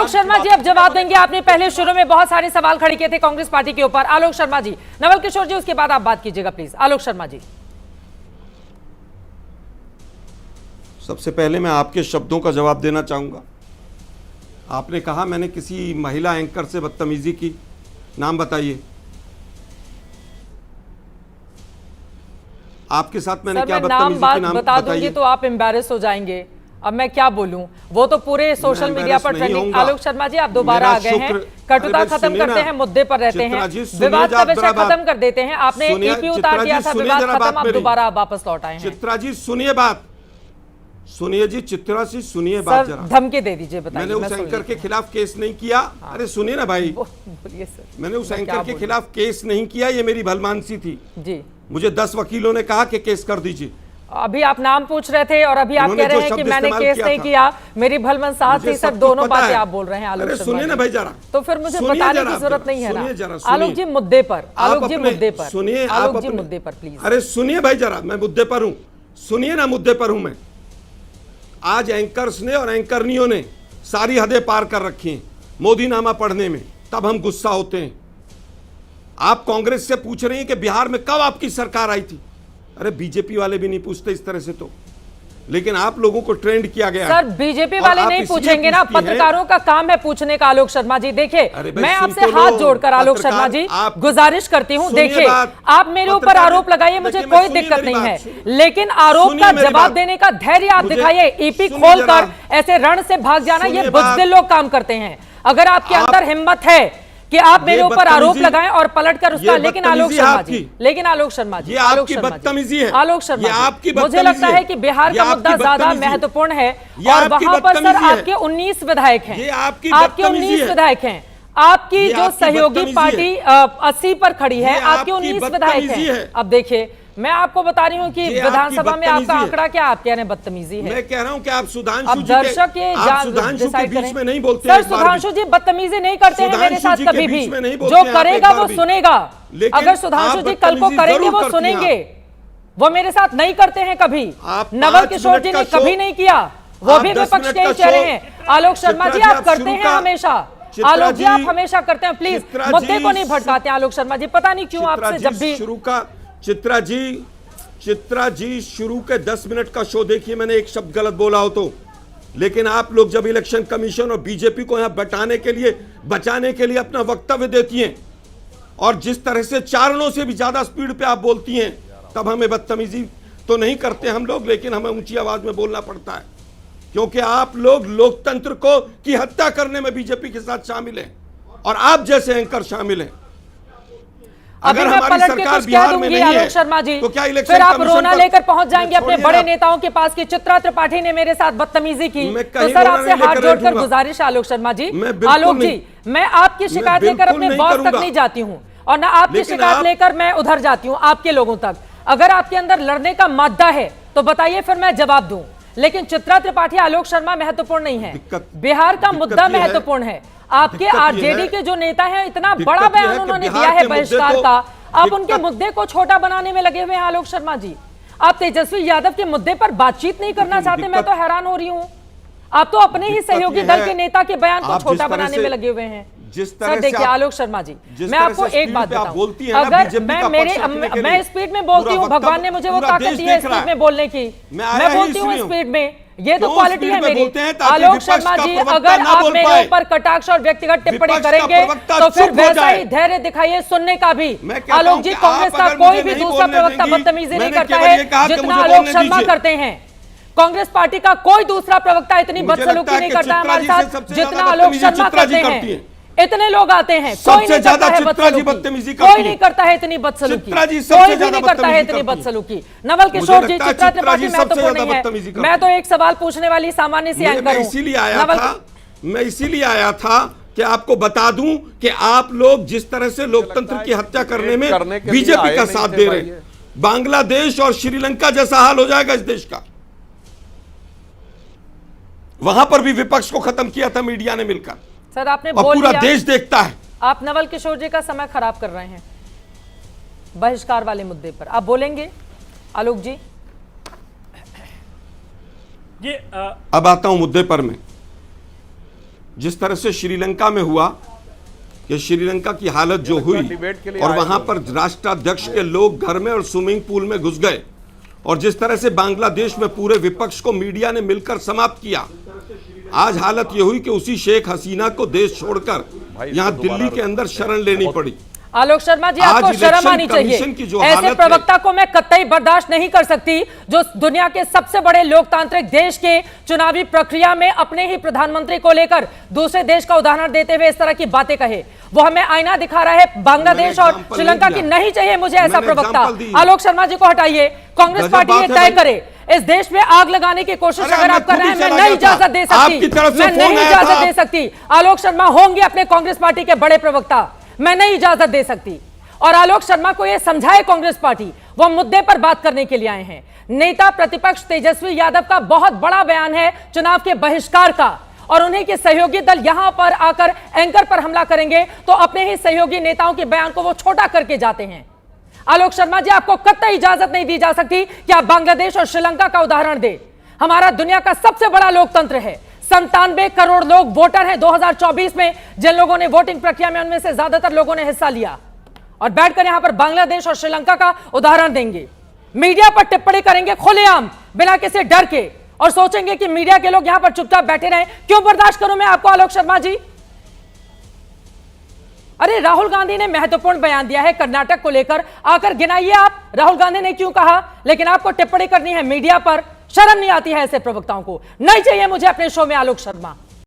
आलोक शर्मा जी अब जवाब देंगे। आपने पहले शुरू में बहुत सारे सवाल खड़े किए थे कांग्रेस पार्टी के ऊपर। आलोक शर्मा जी, नवल किशोर जी, उसके बाद आप बात कीजिएगा प्लीज। आलोक शर्मा जी, सबसे पहले मैं आपके शब्दों का जवाब देना चाहूंगा। आपने कहा मैंने किसी महिला एंकर से बदतमीजी की, नाम बताइए। आपके साथ मैंने क्या बदतमीजी की, नाम बता दूंगी बताइए। तो आप एम्बैरेस हो जाएंगे। अब मैं क्या बोलूं, वो तो पूरे सोशल मीडिया पर ट्रेंडिंग। आलोक शर्मा जी, आप दोबारा आ गए हैं। कटुता खत्म करते हैं, मुद्दे पर रहते हैं, विवाद का विषय खत्म कर देते हैं। आपने ईपी उतार दिया था, विवाद खत्म, आप दोबारा वापस लौट आए हैं। चित्रा जी सुनिए बात, सुनिए जी, चित्रा जी सुनिए बात जरा। धमकी दे दीजिए, बताइए। मैंने उस एंकर के खिलाफ केस नहीं किया। अरे सुनिए ना भाई, बोलिए सर। मैंने उस एंकर के खिलाफ केस नहीं किया, ये मेरी भलमानसी थी जी। मुझे 10 वकीलों ने कहा कि केस कर दीजिए। अभी आप नाम पूछ रहे थे और अभी आप कह रहे हैं कि मैंने केस नहीं किया, मेरी भलमन साथ थी। सर दोनों बातें आप बोल रहे हैं आलोक शर्मा। सुनिए ना भाई जरा, तो फिर मुझे बताने की जरूरत नहीं है ना। आलोक जी मुद्दे पर, आलोक जी मुद्दे पर सुनिए, आलोक जी मुद्दे पर प्लीज। अरे सुनिए भाई जरा, मैं मुद्दे पर हूं, सुनिए ना, मुद्दे पर हूं मैं। आज एंकर्स ने और एंकरनियों ने सारी हदें पार कर रखी हैं मोदी नामा पढ़ने में, तब हम गुस्सा होते हैं। आप कांग्रेस से पूछ रही हैं कि बिहार में कब आपकी सरकार आई थी। अरे बीजेपी वाले भी नहीं पूछते इस तरह से तो, लेकिन आप लोगों को ट्रेंड किया गया। सर बीजेपी वाले नहीं पूछेंगे ना, पत्रकारों का काम है पूछने का। आलोक शर्मा जी देखिए, मैं आपसे हाथ जोड़कर आलोक शर्मा जी गुजारिश करती हूं, देखिए आप मेरे ऊपर आरोप लगाइए, मुझे कोई दिक्कत नहीं है, लेकिन आरोप का जवाब देने का धैर्य आप दिखाइए। ईपी खोलकर ऐसे रण से भाग जाना, ये बुज़दिल लोग काम करते हैं। अगर आपके अंदर हिम्मत है कि आप मेरे ऊपर आरोप लगाएं और पलटकर उसका, लेकिन आलोक शर्मा जी, आलोक शर्मा जी, आलोक शर्मा जी, मुझे लगता है कि बिहार का मुद्दा ज्यादा महत्वपूर्ण है और वहां पर सर आपके 19 विधायक हैं, आपके 19 विधायक हैं, आपकी जो सहयोगी पार्टी 80 पर खड़ी है, आपके 19 विधायक हैं। अब देखिए मैं आपको बता रही हूं कि विधानसभा में आपका आंकड़ा क्या, आप कह रहे हैं बदतमीजी है। मैं कह रहा हूं कि आप सुधांशु अब दर्शक ये डिसाइड करें। में नहीं बोलते सर, सुधांशु जी बदतमीजी नहीं करते हैं मेरे साथ कभी भी, जो करेगा वो सुनेगा। अगर सुधांशु जी कल को करेंगे वो सुनेंगे, वो मेरे साथ नहीं करते हैं कभी। नवल किशोर जी ने कभी नहीं किया, वो भी विपक्ष के ही चेहरे हैं। आलोक शर्मा जी आप करते हैं हमेशा, आलोक जी आप हमेशा करते हैं, प्लीज मुद्दे को नहीं भटकाते आलोक शर्मा जी। पता नहीं क्यों आपसे जब भी चित्रा जी शुरू के 10 मिनट का शो देखिए, मैंने एक शब्द गलत बोला हो तो, लेकिन आप लोग जब इलेक्शन कमीशन और बीजेपी को यहां बचाने के लिए अपना वक्तव्य देती हैं और जिस तरह से चारणों से भी ज्यादा स्पीड पे आप बोलती हैं, तब हमें बदतमीजी तो नहीं करते हम लोग, लेकिन हमें ऊंची आवाज में बोलना पड़ता है, क्योंकि आप लोग लोकतंत्र की हत्या करने में बीजेपी के साथ शामिल हैं और आप जैसे एंकर शामिल हैं। अगर हमारी सरकार बिहार में नहीं है शर्मा जी, तो क्या इलेक्शन फिर आप रोना लेकर पहुंच जाएंगे अपने बड़े नेताओं के पास कि चित्रा त्रिपाठी ने मेरे साथ बदतमीजी की। तो सर आपसे हाथ जोड़कर गुजारिश आलोक शर्मा जी, आलोक जी मैं आपकी शिकायत लेकर अपने बॉस तक नहीं जाती हूं और ना आपकी शिकायत लेकर मैं उधर जाती हूं आपके लोगों तक। अगर आपके अंदर लड़ने का मादा है तो बताइए, फिर मैं जवाब दूं, लेकिन चित्रा त्रिपाठी आलोक शर्मा महत्वपूर्ण नहीं है, बिहार का मुद्दा महत्वपूर्ण है। आपके आरजेडी के जो नेता हैं, इतना बड़ा बयान उन्होंने दिया है बहिष्कार का, आप उनके मुद्दे को छोटा बनाने में लगे हुए हैं आलोक शर्मा जी। आप तेजस्वी यादव के मुद्दे पर बातचीत नहीं करना चाहते, मैं तो हैरान हो रही हूं। आप तो अपने ही सहयोगी दल के नेता के बयान को छोटा बनाने में लगे हुए हैं। जिस तरह से देखिए आलोक शर्मा जी, मैं आपको एक बात बताऊं, अगर मैं स्पीड में बोलती हूँ, भगवान ने मुझे वो ताकत दी है स्पीड में बोलने की, मैं बोलती हूँ स्पीड में, ये तो क्वालिटी है मेरी। आलोक शर्मा जी अगर आप मेरे ऊपर कटाक्ष और व्यक्तिगत टिप्पणी करेंगे तो फिर वैसा ही धैर्य दिखाइए सुनने का भी। आलोक जी कांग्रेस का कोई भी दूसरा प्रवक्ता बदतमीजी नहीं करता है जितना आलोक शर्मा करते हैं। कांग्रेस पार्टी का कोई दूसरा प्रवक्ता इतनी बदसलूकी नहीं करता हमारे साथ जितना आलोक शर्मा करते हैं। इतने लोग आते हैं, कोई नहीं करता है बदसलूकी, कोई नहीं करता है इतनी बदसलूकी, कोई भी नहीं करता है इतनी बदसलूकी। नवल किशोर जी, चित्रा त्रिपाठी महत्वपूर्ण नहीं है। मैं तो एक सवाल पूछने वाली सामान्य सी एंकर हूं। मैं इसीलिए आया था कि आपको बता दूं कि आप लोग जिस तरह से लोकतंत्र की हत्या करने में बीजेपी का साथ दे रहे हैं, बांग्लादेश और श्रीलंका जैसा हाल हो जाएगा इस देश का। वहां पर भी विपक्ष को खत्म किया था मीडिया ने मिलकर। सर आपने बोल पूरा देश देखता है। आप नवल किशोर जी का समय खराब कर रहे हैं बहिष्कार वाले मुद्दे पर। आप बोलेंगे आलोक जी? अब आता हूं मुद्दे पर। मैं जिस तरह से श्रीलंका में हुआ कि श्रीलंका की हालत जो हुई और वहां पर राष्ट्राध्यक्ष के लोग घर में और स्विमिंग पूल में घुस गए, और जिस तरह से बांग्लादेश में पूरे विपक्ष को मीडिया ने मिलकर समाप्त किया, आज हालत यह हुई कि उसी शेख हसीना को देश छोड़कर यहां दिल्ली के अंदर शरण लेनी पड़ी। आलोक शर्मा जी, आपको शर्म आनी चाहिए। ऐसे प्रवक्ता को मैं कतई बर्दाश्त नहीं कर सकती जो दुनिया के सबसे बड़े लोकतांत्रिक देश के चुनावी प्रक्रिया में अपने ही प्रधानमंत्री को लेकर दूसरे देश का उदाहरण देते हुए इस तरह की बातें कहे। वो हमें आईना दिखा रहा है बांग्लादेश और श्रीलंका की। नहीं चाहिए मुझे ऐसा प्रवक्ता। आलोक शर्मा जी को हटाइए। कांग्रेस पार्टी ये तय करे, इस देश में आग लगाने की कोशिश अगर आप कर रहे हैं, मैं नहीं इजाजत दे सकती, मैं नहीं इजाजत दे सकती। आलोक शर्मा होंगे अपने कांग्रेस पार्टी के बड़े प्रवक्ता, मैं नहीं इजाजत दे सकती। और आलोक शर्मा को यह समझाए कांग्रेस पार्टी, वो मुद्दे पर बात करने के लिए आए हैं। नेता प्रतिपक्ष तेजस्वी यादव का बहुत बड़ा बयान है चुनाव के बहिष्कार का, और उन्हीं के सहयोगी दल यहां पर आकर एंकर पर हमला करेंगे तो अपने ही सहयोगी नेताओं के बयान को वो छोटा करके जाते हैं। आलोक शर्मा जी, आपको कतई इजाजत नहीं दी जा सकती कि आप बांग्लादेश और श्रीलंका का उदाहरण दें। हमारा दुनिया का सबसे बड़ा लोकतंत्र है, 97 करोड़ लोग वोटर हैं 2024 में। जिन लोगों ने वोटिंग प्रक्रिया में, उनमें से ज्यादातर लोगों ने हिस्सा लिया, और बैठकर यहां पर बांग्लादेश और श्रीलंका का उदाहरण देंगे। मीडिया पर टिप्पणी करेंगे खुलेआम, बिना किसी डर के, और सोचेंगे कि मीडिया के लोग यहां पर चुपचाप बैठे रहें। क्यों बर्दाश्त करूं मैं आपको आलोक शर्मा जी? अरे राहुल गांधी ने महत्वपूर्ण बयान दिया है कर्नाटक को लेकर, आकर गिनाइए आप राहुल गांधी ने क्यों कहा, लेकिन आपको टिप्पणी करनी है मीडिया पर। शर्म नहीं आती है ऐसे प्रवक्ताओं को? नहीं चाहिए मुझे अपने शो में आलोक शर्मा।